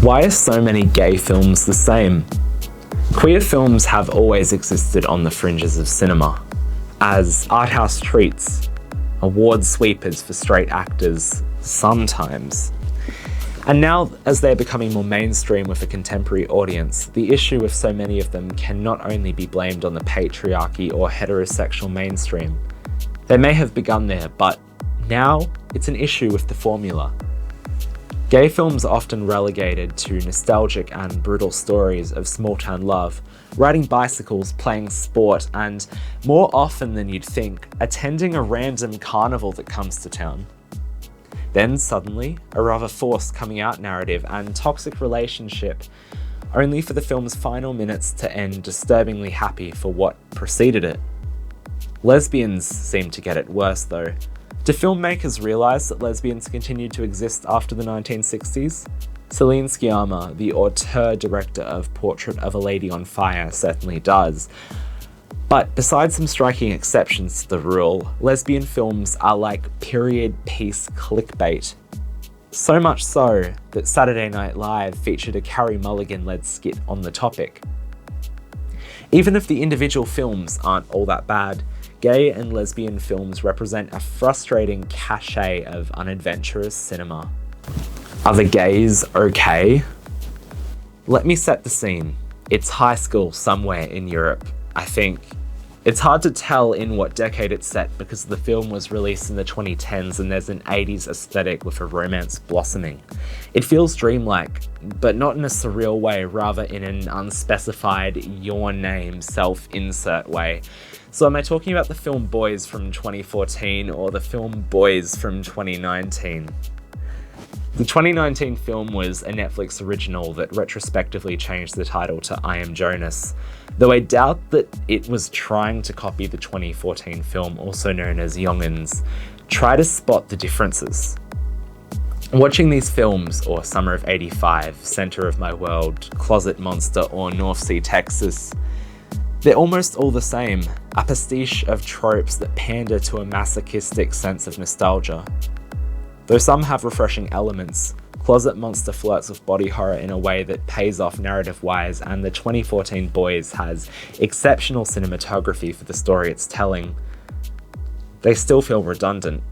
Why are so many gay films the same? Queer films have always existed on the fringes of cinema, as art house treats, award sweepers for straight actors, sometimes. And now, as they're becoming more mainstream with a contemporary audience, the issue with so many of them can not only be blamed on the patriarchy or heterosexual mainstream. They may have begun there, but now it's an issue with the formula. Gay films are often relegated to nostalgic and brutal stories of small-town love, riding bicycles, playing sport, and, more often than you'd think, attending a random carnival that comes to town. Then suddenly, a rather forced coming out narrative and toxic relationship, only for the film's final minutes to end disturbingly happy for what preceded it. Lesbians seem to get it worse though. Do filmmakers realise that lesbians continued to exist after the 1960s? Celine Sciamma, the auteur director of Portrait of a Lady on Fire, certainly does. But besides some striking exceptions to the rule, lesbian films are like period piece clickbait. So much so that Saturday Night Live featured a Carey Mulligan-led skit on the topic. Even if the individual films aren't all that bad, gay and lesbian films represent a frustrating cachet of unadventurous cinema. Are the gays okay? Let me set the scene. It's high school somewhere in Europe, I think. It's hard to tell in what decade it's set because the film was released in the 2010s and there's an 80s aesthetic with a romance blossoming. It feels dreamlike, but not in a surreal way, rather in an unspecified your name self-insert way. So am I talking about the film Boys from 2014 or the film Boys from 2019? The 2019 film was a Netflix original that retrospectively changed the title to I Am Jonas, though I doubt that it was trying to copy the 2014 film, also known as Young'uns. Try to spot the differences. Watching these films, or Summer of '85, Center of My World, Closet Monster, or North Sea, Texas, they're almost all the same, a pastiche of tropes that pander to a masochistic sense of nostalgia. Though some have refreshing elements, Closet Monster flirts with body horror in a way that pays off narrative-wise, and the 2014 Boys has exceptional cinematography for the story it's telling. They still feel redundant.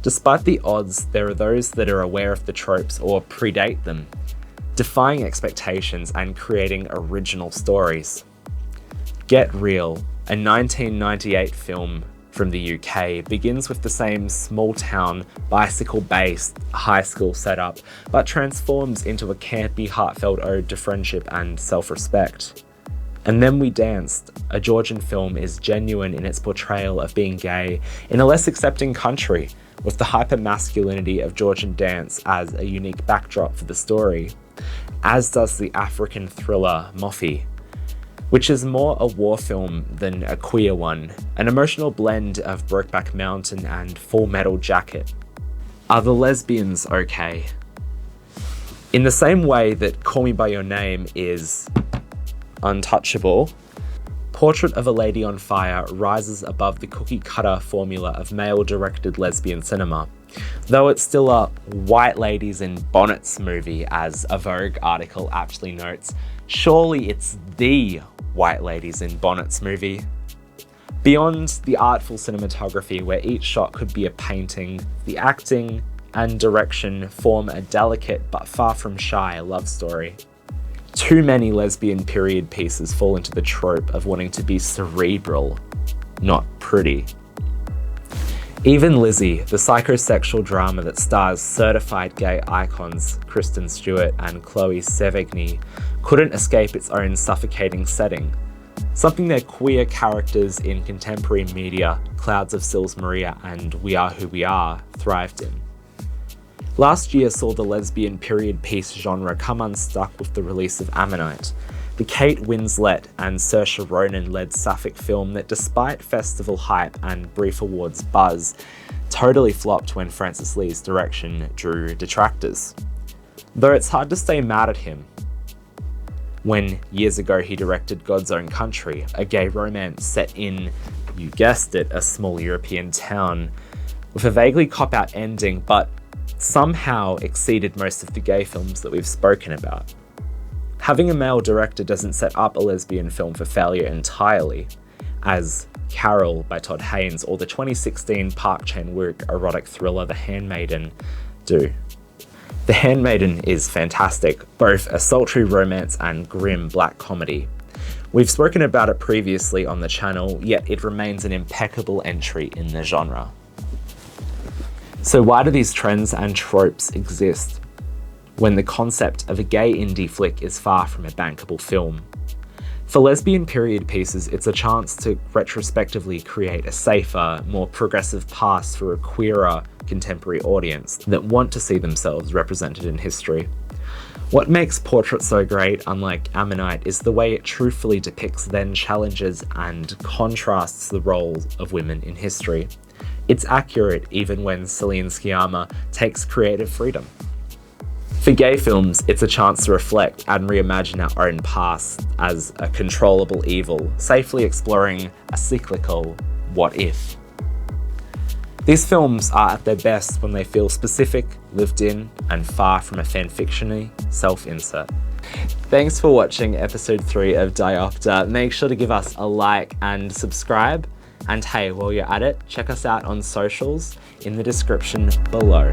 Despite the odds, there are those that are aware of the tropes or predate them, defying expectations and creating original stories. Get Real, a 1998 film from the UK, begins with the same small-town, bicycle-based high school setup, but transforms into a campy, heartfelt ode to friendship and self-respect. And Then We Danced, a Georgian film, is genuine in its portrayal of being gay in a less accepting country, with the hyper-masculinity of Georgian dance as a unique backdrop for the story, as does the African thriller Moffy, which is more a war film than a queer one, an emotional blend of Brokeback Mountain and Full Metal Jacket. Are the lesbians okay? In the same way that Call Me By Your Name is untouchable, Portrait of a Lady on Fire rises above the cookie-cutter formula of male-directed lesbian cinema, though it's still a white ladies in bonnets movie, as a Vogue article aptly notes. Surely it's the white ladies in bonnets movie. Beyond the artful cinematography where each shot could be a painting, the acting and direction form a delicate but far from shy love story. Too many lesbian period pieces fall into the trope of wanting to be cerebral, not pretty. Even Lizzie, the psychosexual drama that stars certified gay icons Kristen Stewart and Chloe Sevigny, couldn't escape its own suffocating setting, something their queer characters in contemporary media, Clouds of Sils Maria and We Are Who We Are, thrived in. Last year saw the lesbian period piece genre come unstuck with the release of Ammonite, the Kate Winslet and Saoirse Ronan-led sapphic film that, despite festival hype and brief awards buzz, totally flopped when Francis Lee's direction drew detractors. Though it's hard to stay mad at him when years ago he directed God's Own Country, a gay romance set in, you guessed it, a small European town, with a vaguely cop-out ending, but somehow exceeded most of the gay films that we've spoken about. Having a male director doesn't set up a lesbian film for failure entirely, as Carol by Todd Haynes or the 2016 Park Chan-wook erotic thriller The Handmaiden do. The Handmaiden is fantastic, both a sultry romance and grim black comedy. We've spoken about it previously on the channel, yet it remains an impeccable entry in the genre. So why do these trends and tropes exist when the concept of a gay indie flick is far from a bankable film? For lesbian period pieces, it's a chance to retrospectively create a safer, more progressive past for a queerer contemporary audience that want to see themselves represented in history. What makes Portrait so great, unlike Ammonite, is the way it truthfully depicts then challenges and contrasts the role of women in history. It's accurate even when Celine Sciamma takes creative freedom. For gay films, it's a chance to reflect and reimagine our own past as a controllable evil, safely exploring a cyclical what if. These films are at their best when they feel specific, lived in, and far from a fanfiction-y self-insert. Thanks for watching episode 3 of Diopter. Make sure to give us a like and subscribe. And hey, while you're at it, check us out on socials in the description below.